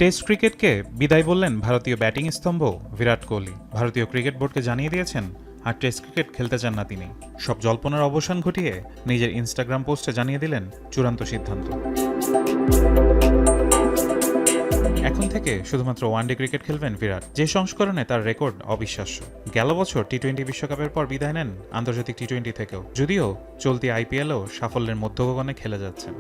Test ক্রিকেটকে বিদায় বললেন ভারতীয় ব্যাটিং স্তম্ভ বিরাট কোহলি। ভারতীয় ক্রিকেট বোর্ডকে জানিয়ে দিয়েছেন আর টেস্ট ক্রিকেট খেলতে চান না তিনি। সব জল্পনার অবসান ঘটিয়ে নিজের ইনস্টাগ্রাম পোস্টে জানিয়ে দিলেন চূড়ান্ত সিদ্ধান্ত। এখন থেকে শুধুমাত্র ওয়ানডে ক্রিকেট খেলবেন বিরাট, যে সংস্করণে তার রেকর্ড অবিশ্বাস্য। গেল বছর টি-20 বিশ্বকাপের পর বিদায় নেন আন্তর্জাতিক টি-20 থেকেও, যদিও চলতি আইপিএলও সাফল্যের মধ্যগগনে খেলে যাচ্ছেন।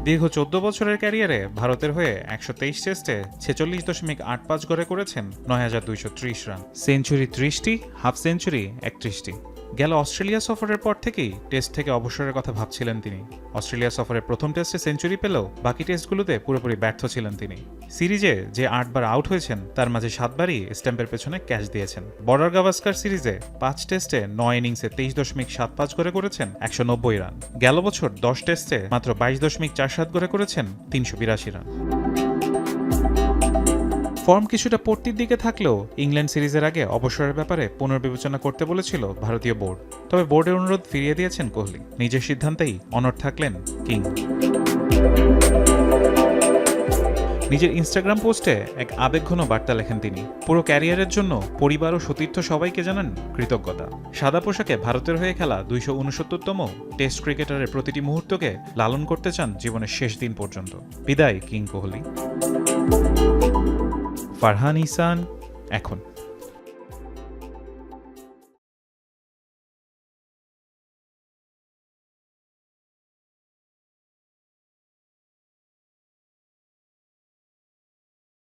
দীর্ঘ 14 বছরের ক্যারিয়ারে ভারতের হয়ে 123 টেস্টে 46.85 গড়ে করেছেন 9,230 রান, সেঞ্চুরি 30টি, হাফ সেঞ্চুরি 31টি। গেল অস্ট্রেলিয়া সফরের পর থেকেই টেস্ট থেকে অবসরের কথা ভাবছিলেন তিনি। অস্ট্রেলিয়া সফরের প্রথম টেস্টে সেঞ্চুরি পেলেও বাকি টেস্টগুলোতে পুরোপুরি ব্যর্থ ছিলেন তিনি। সিরিজে যে 8 বার আউট হয়েছেন তার মাঝে 7 বারই স্ট্যাম্পের পেছনে ক্যাচ দিয়েছেন। বর্ডার গাভাস্কার সিরিজে 5 টেস্টে 9 ইনিংসে 23.75 করে করেছেন 190 রান। গেল বছর 10 টেস্টে মাত্র 22.47 করে করেছেন 382 রান। ফর্ম কিছুটা পড়তির দিকে থাকলেও ইংল্যান্ড সিরিজের আগে অবসরের ব্যাপারে পুনর্বিবেচনা করতে বলেছিল ভারতীয় বোর্ড। তবে বোর্ডের অনুরোধ ফিরিয়ে দিয়েছেন কোহলি। নিজের সিদ্ধান্তেই অনড় থাকলেন কিং। নিজের ইনস্টাগ্রাম পোস্টে এক আবেগঘন বার্তা লেখেন তিনি। পুরো ক্যারিয়ারের জন্য পরিবার ও সতীর্থ সবাইকে জানান কৃতজ্ঞতা। সাদা পোশাকে ভারতের হয়ে খেলা 269তম টেস্ট ক্রিকেটারের প্রতিটি মুহূর্তকে লালন করতে চান জীবনের শেষ দিন পর্যন্ত। বিদায় কিং কোহলি। ফারহান ইহসান, এখন।